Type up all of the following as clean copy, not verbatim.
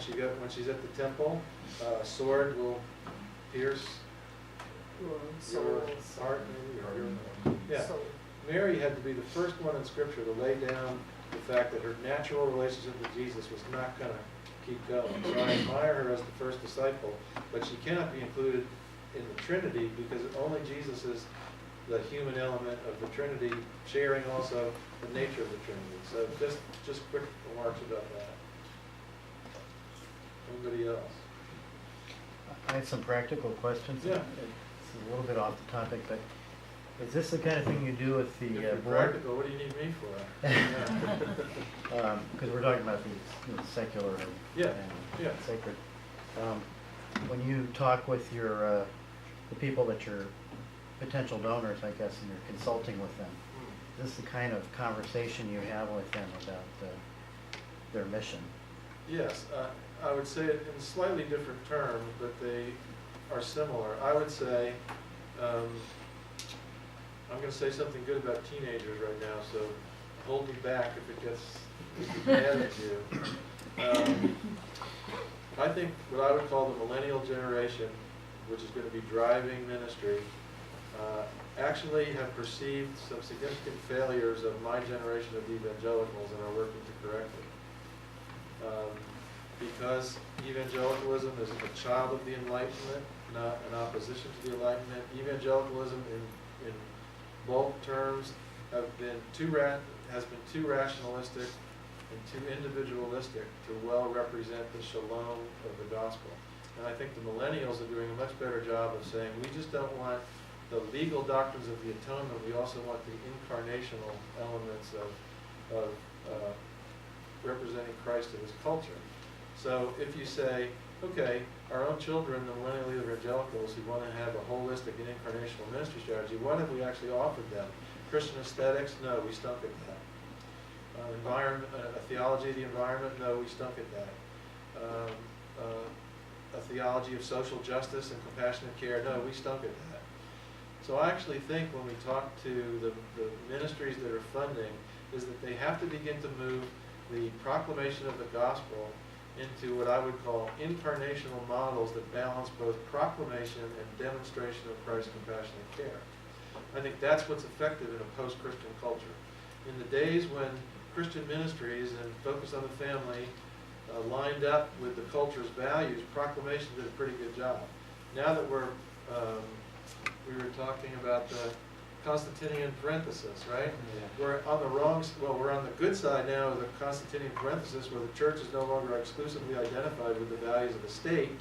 when she's at the temple, a sword will pierce your heart, maybe, or your, yeah. Mary had to be the first one in Scripture to lay down the fact that her natural relationship with Jesus was not going to keep going. So I admire her as the first disciple, but she cannot be included in the Trinity because only Jesus is the human element of the Trinity, sharing also the nature of the Trinity. So just quick remarks about that. Anybody else? I have some practical questions. Yeah. It's a little bit off the topic, but is this the kind of thing you do with the If you're board? practical, what do you need me for? Because we're talking about these secular and, Yeah, yeah. sacred. When you talk with your the people that you're potential donors, I guess, and you're consulting with them, is this the kind of conversation you have with them about their mission? Yes, I would say it in slightly different terms, but they are similar. I would say, I'm going to say something good about teenagers right now, so hold me back if it gets mad at you. I think what I would call the millennial generation, which is going to be driving ministry, actually have perceived some significant failures of my generation of evangelicals and are working to correct it. Because evangelicalism is a child of the Enlightenment, not an opposition to the Enlightenment. Evangelicalism, in bulk terms, has been too rationalistic and too individualistic to well represent the shalom of the gospel. And I think the millennials are doing a much better job of saying we just don't want the legal doctrines of the atonement, we also want the incarnational elements of representing Christ in his culture. So if you say, okay, our own children, the millennial evangelicals who want to have a holistic and incarnational ministry strategy, what have we actually offered them? Christian aesthetics? No, we stunk at that. A theology of the environment? No, we stunk at that. A theology of social justice and compassionate care? No, we stunk at that. So I actually think when we talk to the ministries that are funding, is that they have to begin to move the proclamation of the gospel into what I would call incarnational models that balance both proclamation and demonstration of Christ's compassionate care. I think that's what's effective in a post-Christian culture. In the days when Christian ministries and focus on the family lined up with the culture's values, proclamation did a pretty good job. Now that we were talking about the Constantinian parenthesis, right? Yeah. We're on the we're on the good side now of the Constantinian parenthesis, where the church is no longer exclusively identified with the values of the state.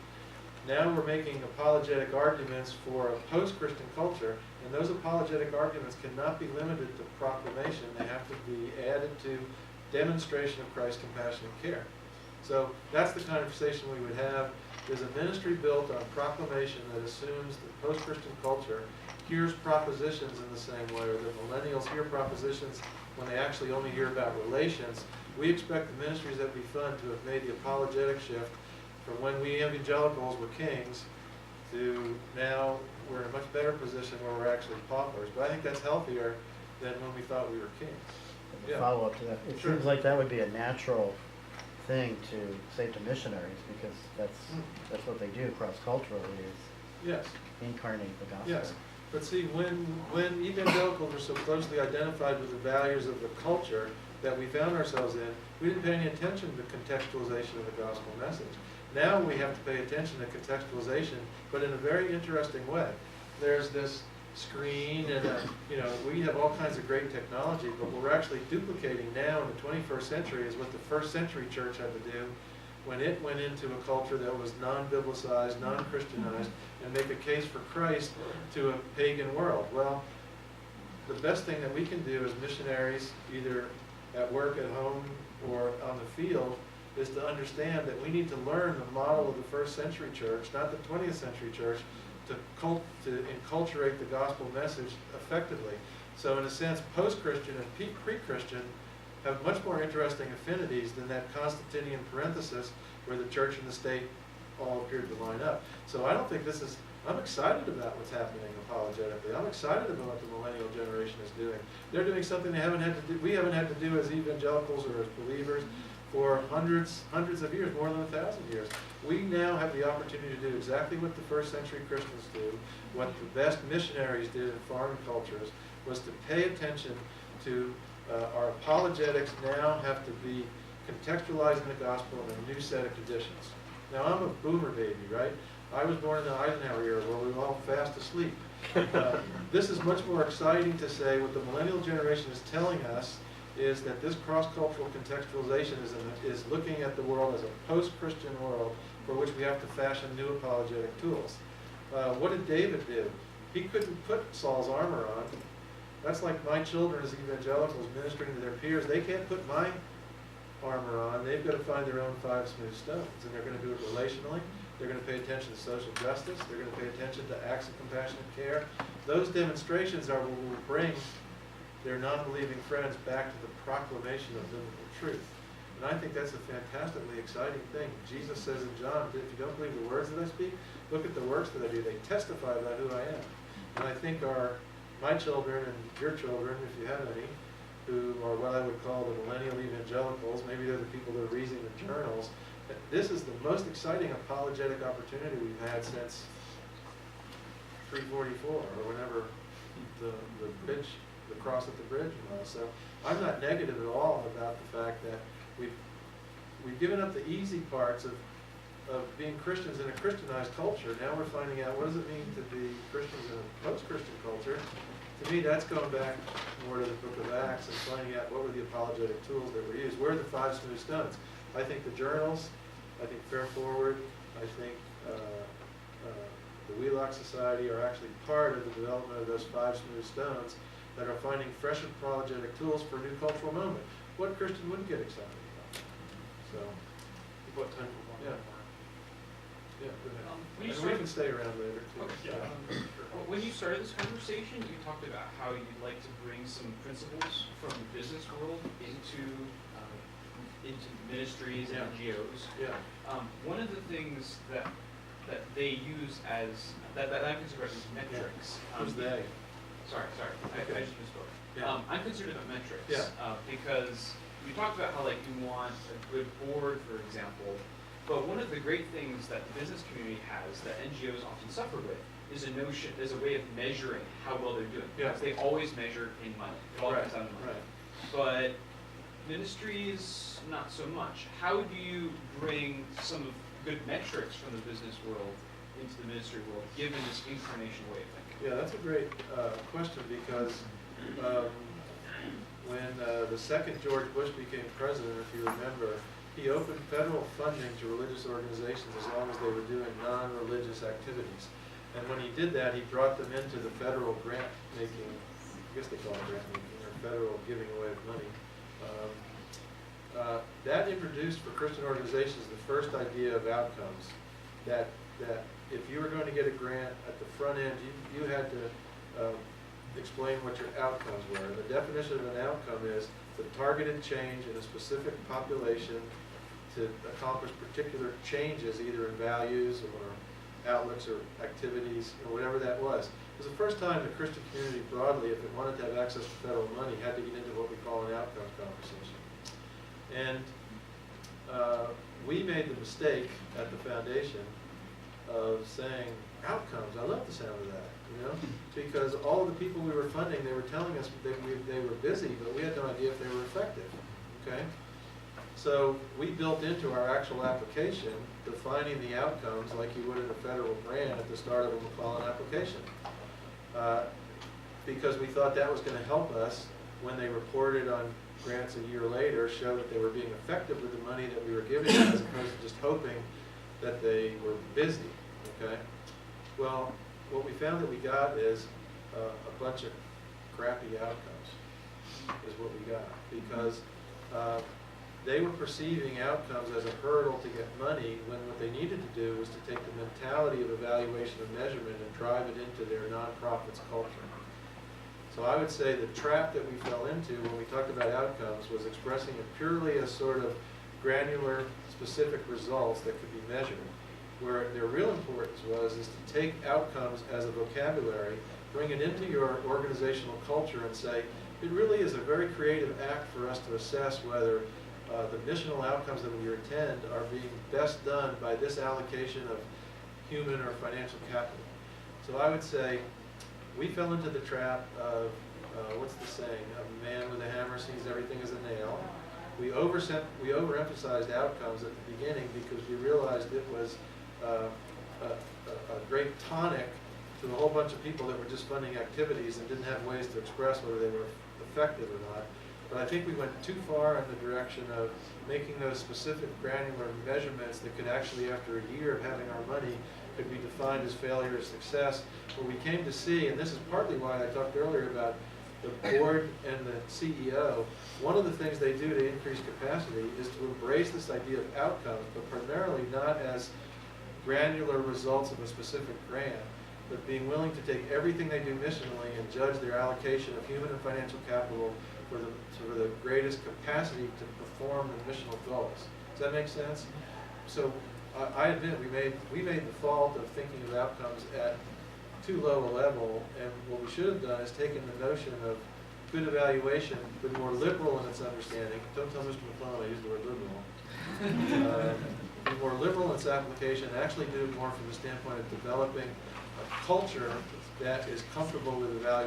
Now we're making apologetic arguments for a post-Christian culture, and those apologetic arguments cannot be limited to proclamation. They have to be added to demonstration of Christ's compassionate care. So that's the conversation we would have. There's a ministry built on proclamation that assumes that post-Christian culture hears propositions in the same way, or that millennials hear propositions when they actually only hear about relations. We expect the ministries that we fund to have made the apologetic shift from when we evangelicals were kings to now we're in a much better position where we're actually paupers. But I think that's healthier than when we thought we were kings. Yeah. Follow up to that. It Sure. seems like that would be a natural thing to say to missionaries, because that's what they do cross-culturally, is Yes. incarnate the gospel. Yes. But see, when evangelicals are so closely identified with the values of the culture that we found ourselves in, we didn't pay any attention to contextualization of the gospel message. Now we have to pay attention to contextualization, but in a very interesting way. There's this screen, and we have all kinds of great technology, but what we're actually duplicating now in the 21st century is what the first century church had to do when it went into a culture that was non-biblicized, non-Christianized, and make a case for Christ to a pagan world. Well, the best thing that we can do as missionaries, either at work, at home, or on the field, is to understand that we need to learn the model of the first century church, not the 20th century church, to enculturate the gospel message effectively. So in a sense, post-Christian and pre-Christian have much more interesting affinities than that Constantinian parenthesis where the church and the state all appeared to line up. So I don't think this is, I'm excited about what's happening apologetically. I'm excited about what the millennial generation is doing. They're doing something we haven't had to do as evangelicals or as believers for hundreds of years, more than 1,000 years. We now have the opportunity to do exactly what the first century Christians do, what the best missionaries did in foreign cultures, was to pay attention to our apologetics now have to be contextualizing the gospel in a new set of conditions. Now, I'm a boomer baby, right? I was born in the Eisenhower era where we were all fast asleep. This is much more exciting to say what the millennial generation is telling us is that this cross-cultural contextualization is looking at the world as a post-Christian world for which we have to fashion new apologetic tools. What did David do? He couldn't put Saul's armor on. That's like my children as evangelicals ministering to their peers. They can't put my armor on. They've got to find their own 5 smooth stones, and they're going to do it relationally. They're going to pay attention to social justice. They're going to pay attention to acts of compassionate care. Those demonstrations are what will bring their non-believing friends back to the proclamation of biblical truth. And I think that's a fantastically exciting thing. Jesus says in John, if you don't believe the words that I speak, look at the works that I do. They testify about who I am. And I think my children and your children, if you have any, who are what I would call the millennial evangelicals, maybe they're the people that are reading the journals, this is the most exciting apologetic opportunity we've had since 344 or whenever the bridge, the cross at the bridge was. So I'm not negative at all about the fact that we've given up the easy parts of being Christians in a Christianized culture. Now we're finding out what does it mean to be Christians in a post-Christian culture. To me, that's going back more to the book of Acts and finding out what were the apologetic tools that were used. Where are the 5 smooth stones? I think the journals, I think Fair Forward, I think the Wheelock Society are actually part of the development of those 5 smooth stones that are finding fresh apologetic tools for a new cultural moment. What Christian wouldn't get excited about? So, What time for one? Yeah. Yeah, go ahead. When you And we started, can stay around later too. okay, when you started this conversation, you talked about how you'd like to bring some principles from the business world into ministries and Yeah. NGOs. Yeah. One of the things that they use as that I'm concerned about is metrics. Who's they? Sorry, I just misspoke. Yeah. I'm concerned about metrics. Yeah. Because you talked about how like you want a good board, for example. But one of the great things that the business community has that NGOs often suffer with is a way of measuring how well they're doing. Yeah. Because they always measure in money. It all comes down to money. Right. But ministries, not so much. How do you bring some of good metrics from the business world into the ministry world, given this incarnation way of thinking? Yeah, that's a great question because when the second George Bush became president, if you remember, he opened federal funding to religious organizations as long as they were doing non-religious activities. And when he did that, he brought them into the federal grant making, I guess they call it grant making, or federal giving away of money. That introduced for Christian organizations the first idea of outcomes, that if you were going to get a grant at the front end, you had to explain what your outcomes were. And the definition of an outcome is the targeted change in a specific population to accomplish particular changes, either in values or outlooks or activities or whatever that was. It was the first time the Christian community broadly, if it wanted to have access to federal money, had to get into what we call an outcomes conversation. And we made the mistake at the foundation of saying, outcomes, I love the sound of that, you know? Because all of the people we were funding, they were telling us they were busy, but we had no idea if they were effective, okay? So we built into our actual application defining the outcomes like you would in a federal grant at the start of a McClellan application. Because we thought that was going to help us when they reported on grants a year later, show that they were being effective with the money that we were giving them as opposed to just hoping that they were busy, okay? Well, what we found that we got is a bunch of crappy outcomes is what we got, because they were perceiving outcomes as a hurdle to get money when what they needed to do was to take the mentality of evaluation and measurement and drive it into their nonprofits culture. So I would say the trap that we fell into when we talked about outcomes was expressing it purely as sort of granular, specific results that could be measured. Where their real importance is to take outcomes as a vocabulary, bring it into your organizational culture and say, it really is a very creative act for us to assess whether the missional outcomes that we attend are being best done by this allocation of human or financial capital. So I would say we fell into the trap of, what's the saying, a man with a hammer sees everything as a nail. We overemphasized outcomes at the beginning because we realized it was a great tonic to a whole bunch of people that were just funding activities and didn't have ways to express whether they were effective or not. But I think we went too far in the direction of making those specific granular measurements that could actually, after a year of having our money, could be defined as failure or success. What we came to see, and this is partly why I talked earlier about the board and the CEO, one of the things they do to increase capacity is to embrace this idea of outcomes, but primarily not as granular results of a specific grant, but being willing to take everything they do missionally and judge their allocation of human and financial capital for the greatest capacity to perform the missional goals. Does that make sense? So I admit we made the fault of thinking of outcomes at too low a level, and what we should have done is taken the notion of good evaluation, but more liberal in its understanding. Don't tell Mr. McClellan I used the word liberal. Be more liberal in its application, and actually do it more from the standpoint of developing a culture that is comfortable with evaluation.